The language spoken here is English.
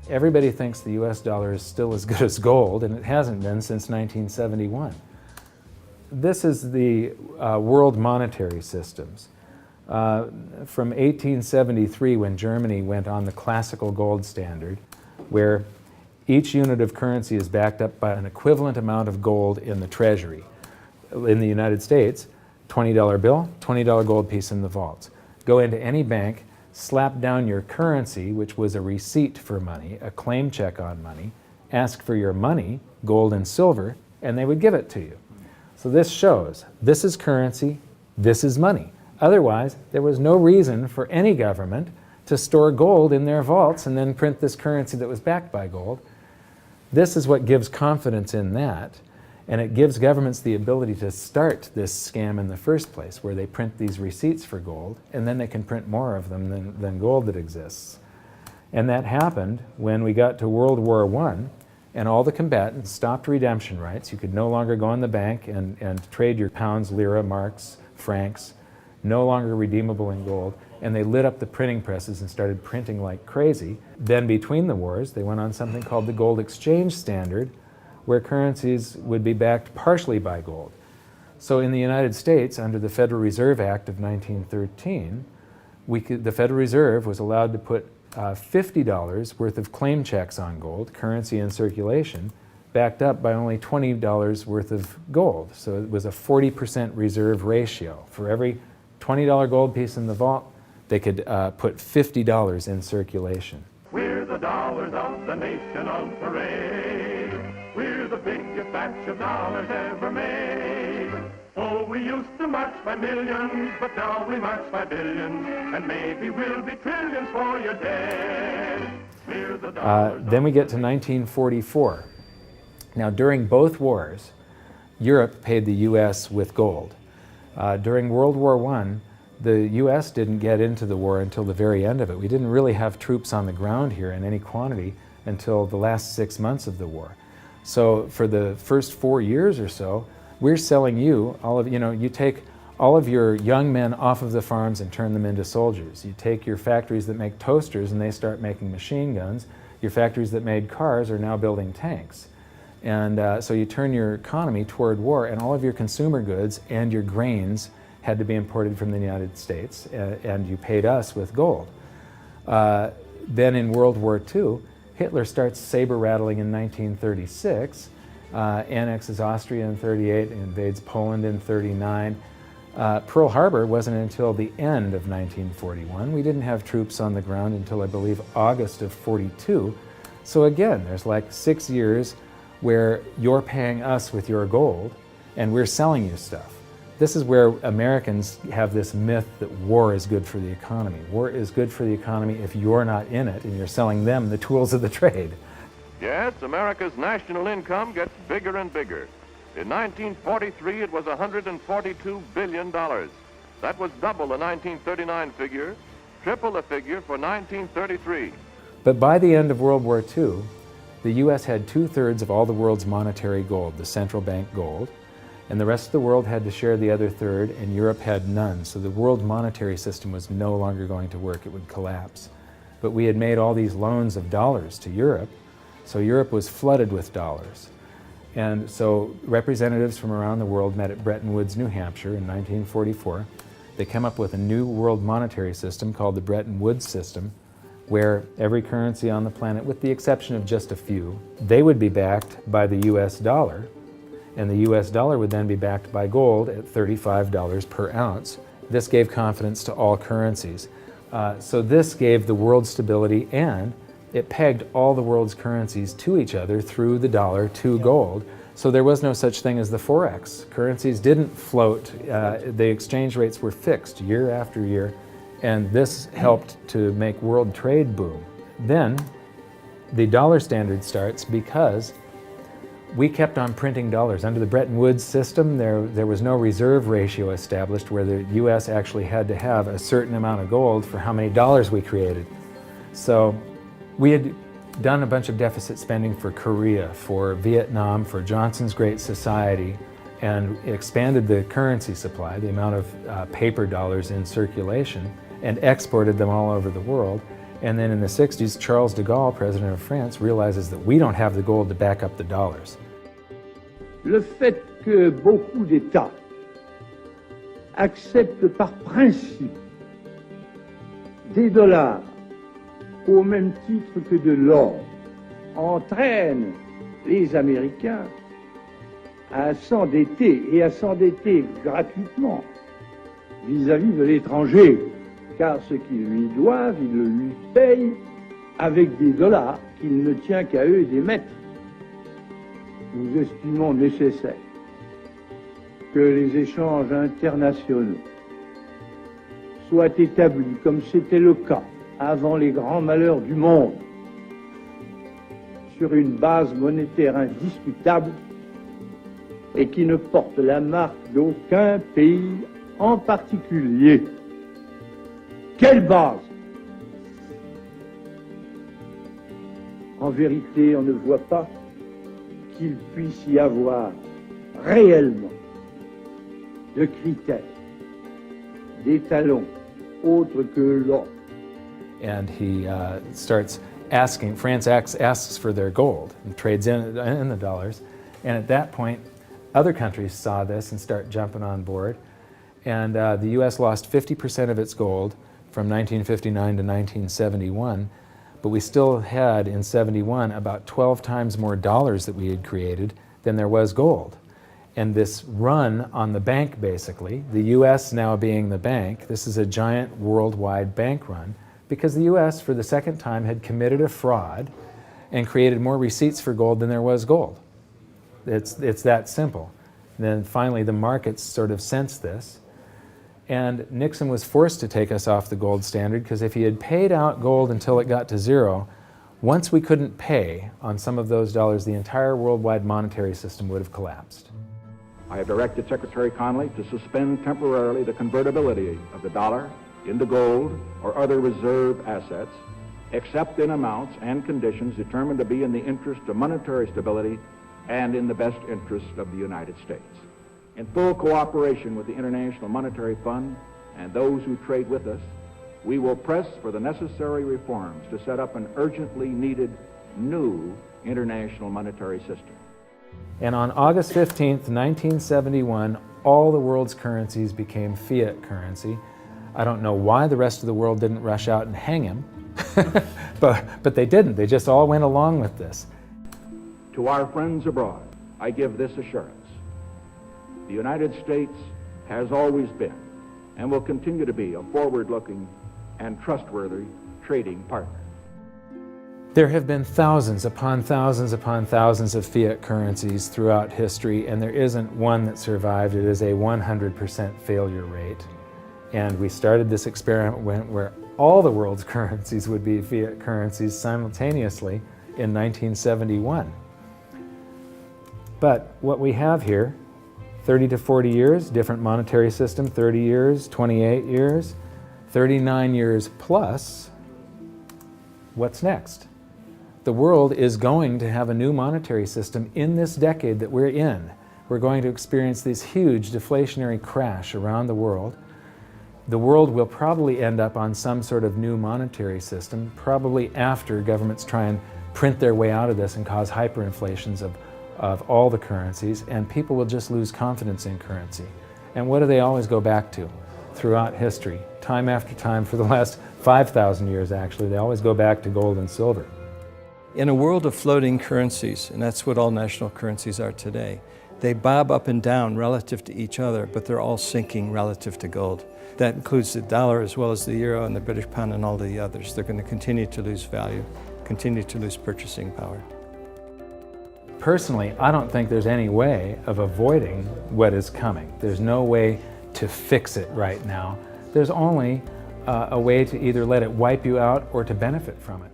Everybody thinks the US dollar is still as good as gold, and it hasn't been since 1971. This is the world monetary systems. From 1873, when Germany went on the classical gold standard, where each unit of currency is backed up by an equivalent amount of gold in the treasury. In the United States, $20 bill, $20 gold piece in the vaults. Go into any bank, slap down your currency, which was a receipt for money, a claim check on money, ask for your money, gold and silver, and they would give it to you. So this shows, this is currency, this is money. Otherwise, there was no reason for any government to store gold in their vaults and then print this currency that was backed by gold. This is what gives confidence in that, and it gives governments the ability to start this scam in the first place, where they print these receipts for gold, and then they can print more of them than gold that exists. And that happened when we got to World War I, and all the combatants stopped redemption rights. You could no longer go in the bank and trade your pounds, lira, marks, francs, no longer redeemable in gold, and they lit up the printing presses and started printing like crazy. Then between the wars, they went on something called the gold exchange standard, where currencies would be backed partially by gold. So in the United States, under the Federal Reserve Act of 1913, the Federal Reserve was allowed to put $50 worth of claim checks on gold, currency in circulation, backed up by only $20 worth of gold. So it was a 40% reserve ratio. For every $20 gold piece in the vault, they could put $50 in circulation. We're the dollars of the nation on parade. We're the biggest batch of dollars ever made. Oh, we used to march by millions, but now we march by billions, and maybe we'll be trillions for your dead. We're the dollars. Then we get to 1944. Now, during both wars, Europe paid the U.S. with gold. During World War I, the U.S. didn't get into the war until the very end of it. We didn't really have troops on the ground here in any quantity until the last 6 months of the war. So for the first 4 years or so, we're selling you all of, you take all of your young men off of the farms and turn them into soldiers. You take your factories that make toasters and they start making machine guns. Your factories that made cars are now building tanks. And so you turn your economy toward war, and all of your consumer goods and your grains had to be imported from the United States, and you paid us with gold. Then in World War II, Hitler starts saber rattling in 1936, annexes Austria in 38, invades Poland in 39. Pearl Harbor wasn't until the end of 1941. We didn't have troops on the ground until, I believe, August of 42. So again, there's like 6 years where you're paying us with your gold and we're selling you stuff. This is where Americans have this myth that war is good for the economy. War is good for the economy if you're not in it and you're selling them the tools of the trade. Yes, America's national income gets bigger and bigger. In 1943, it was $142 billion. That was double the 1939 figure, triple the figure for 1933. But by the end of World War II, the U.S. had 2/3 of all the world's monetary gold, the central bank gold, and the rest of the world had to share the other third, and Europe had none. So the world monetary system was no longer going to work. It would collapse. But we had made all these loans of dollars to Europe, so Europe was flooded with dollars. And so representatives from around the world met at Bretton Woods, New Hampshire in 1944. They came up with a new world monetary system called the Bretton Woods system, where every currency on the planet, with the exception of just a few, they would be backed by the US dollar, and the US dollar would then be backed by gold at $35 per ounce. This gave confidence to all currencies. So this gave the world stability, and it pegged all the world's currencies to each other through the dollar to gold. So there was no such thing as the Forex. Currencies didn't float. The exchange rates were fixed year after year, and this helped to make world trade boom. Then the dollar standard starts because we kept on printing dollars. Under the Bretton Woods system, there was no reserve ratio established where the US actually had to have a certain amount of gold for how many dollars we created. So we had done a bunch of deficit spending for Korea, for Vietnam, for Johnson's Great Society, and expanded the currency supply, the amount of paper dollars in circulation, and exported them all over the world. And then in the 60s, Charles de Gaulle, president of France, realizes that we don't have the gold to back up the dollars. Le fait que beaucoup d'États acceptent par principe des dollars au même titre que de l'or entraîne les Américains à s'endetter et à s'endetter gratuitement vis-à-vis de l'étranger, car ce qu'ils lui doivent, ils le lui payent avec des dollars qu'il ne tient qu'à eux d'émettre. Nous estimons nécessaire que les échanges internationaux soient établis comme c'était le cas avant les grands malheurs du monde, sur une base monétaire indiscutable et qui ne porte la marque d'aucun pays en particulier. Quelle base? En vérité, on ne voit pas qu'il puisse y avoir réellement de critères, d'étalons autres que l'or. And he starts asking, France asks for their gold and trades in the dollars. And at that point, other countries saw this and start jumping on board. And the US lost 50% of its gold from 1959 to 1971, but we still had in 71 about 12 times more dollars that we had created than there was gold. And this run on the bank, basically, the US now being the bank, this is a giant worldwide bank run, because the US for the second time had committed a fraud and created more receipts for gold than there was gold. It's that simple. And then finally the markets sort of sensed this, and Nixon was forced to take us off the gold standard, because if he had paid out gold until it got to zero, once we couldn't pay on some of those dollars, the entire worldwide monetary system would have collapsed. I have directed Secretary Connally to suspend temporarily the convertibility of the dollar into gold or other reserve assets, except in amounts and conditions determined to be in the interest of monetary stability and in the best interest of the United States. In full cooperation with the International Monetary Fund and those who trade with us, we will press for the necessary reforms to set up an urgently needed new international monetary system. And on August 15th, 1971, all the world's currencies became fiat currency. I don't know why the rest of the world didn't rush out and hang him, but they didn't. They just all went along with this. To our friends abroad, I give this assurance. The United States has always been and will continue to be a forward-looking and trustworthy trading partner. There have been thousands upon thousands upon thousands of fiat currencies throughout history, and there isn't one that survived. It is a 100% failure rate. And we started this experiment where all the world's currencies would be fiat currencies simultaneously in 1971. But what we have here, 30 to 40 years, different monetary system, 30 years, 28 years, 39 years plus, what's next? The world is going to have a new monetary system in this decade that we're in. We're going to experience this huge deflationary crash around the world. The world will probably end up on some sort of new monetary system, probably after governments try and print their way out of this and cause hyperinflations of all the currencies, and people will just lose confidence in currency. And what do they always go back to throughout history? Time after time, for the last 5,000 years actually, they always go back to gold and silver. In a world of floating currencies, and that's what all national currencies are today, they bob up and down relative to each other, but they're all sinking relative to gold. That includes the dollar as well as the euro and the British pound and all the others. They're going to continue to lose value, continue to lose purchasing power. Personally, I don't think there's any way of avoiding what is coming. There's no way to fix it right now. There's only a way to either let it wipe you out or to benefit from it.